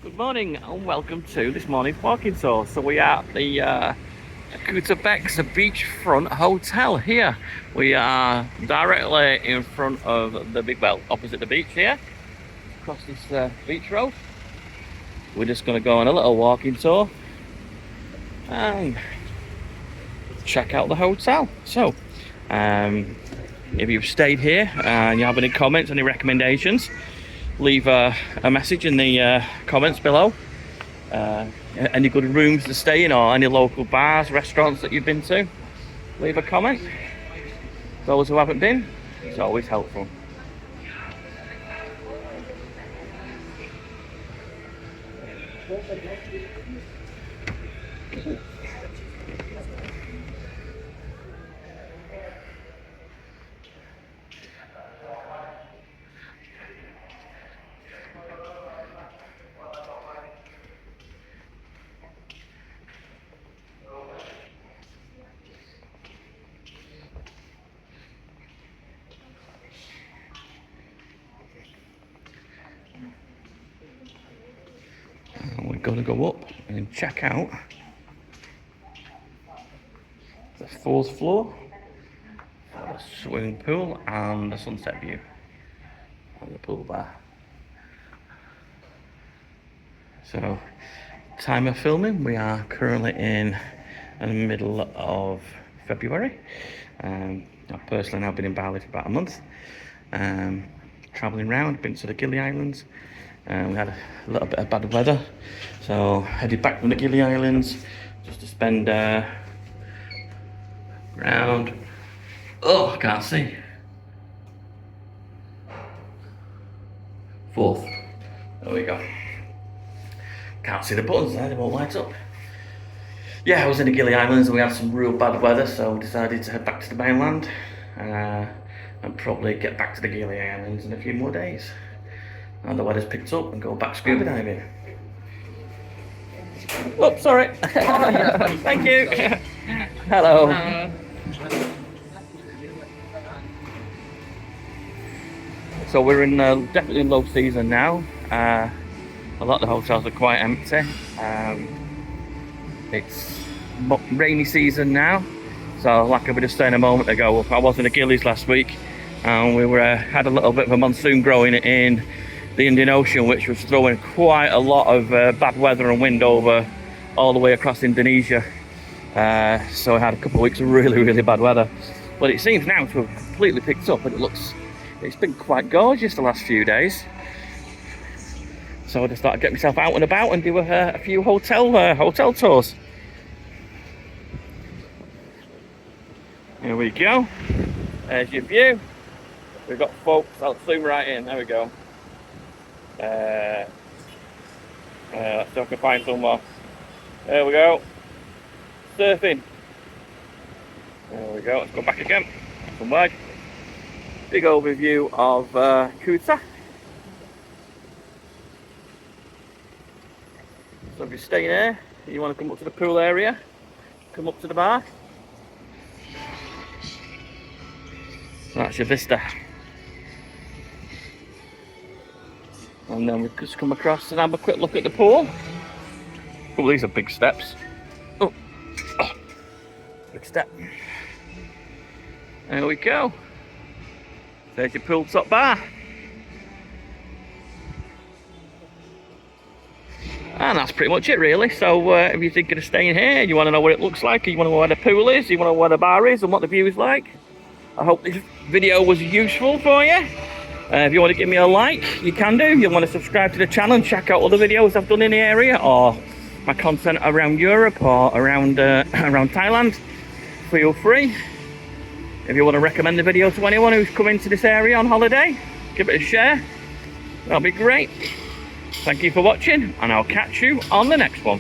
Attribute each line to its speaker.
Speaker 1: Good morning and welcome to this morning's walking tour. So we are at the Kutabex Beach Front Hotel here. We are directly in front of the opposite the beach here, across this beach road. We're just going to go on a little walking tour and check out the hotel. So, if you've stayed here and you have any comments, any recommendations, leave a message in the comments below. Any good rooms to stay in or any local bars, restaurants that you've been to, leave a comment. Those who haven't been, it's always helpful. We're going to go up and check out the fourth floor, the swimming pool and the sunset view and the pool bar. So, time of filming, we are currently in the middle of February. I've personally now been in Bali for about a month, travelling around, been to the Gili Islands. We had a little bit of bad weather, so headed back from the Gili Islands just to spend around. Oh, I can't see. Fourth. There we go. Can't see the buttons there, they won't light up. Yeah, I was in the Gili Islands and we had some real bad weather, so we decided to head back to the mainland and probably get back to the Gili Islands in a few more days. And the weather's picked up and go back scuba diving. Oh, sorry. Thank you. Hello. So we're in definitely in low season now. A lot of the hotels are quite empty. It's rainy season now. So like I was just saying a moment ago, I was in the Gillies last week and we had a little bit of a monsoon growing in the Indian Ocean, which was throwing quite a lot of bad weather and wind over all the way across Indonesia. So I had a couple of weeks of really bad weather. But it seems now to have completely picked up and it's been quite gorgeous the last few days. So I just thought I'd get myself out and about and do a few hotel tours. Here we go. There's your view. We've got folks, I'll zoom right in, there we go. Let's see if I can find some more. There we go. Surfing. There we go. Let's go back again. Some wide. Big overview of Kuta. So if you're staying here, you want to come up to the pool area, come up to the bar. That's your vista. And then we just come across and have a quick look at the pool. Oh, these are big steps. Oh, big step. There we go. There's your pool top bar. And that's pretty much it really. So if you're thinking of staying here, you want to know what it looks like, you want to know where the pool is, you want to know where the bar is and what the view is like, I hope this video was useful for you. If you want to give me a like, you can do. If you want to subscribe to the channel and check out other videos I've done in the area or my content around Europe or around Thailand, feel free. If you want to recommend the video to anyone who's coming to this area on holiday, give it a share. That'll be great. Thank you for watching and I'll catch you on the next one.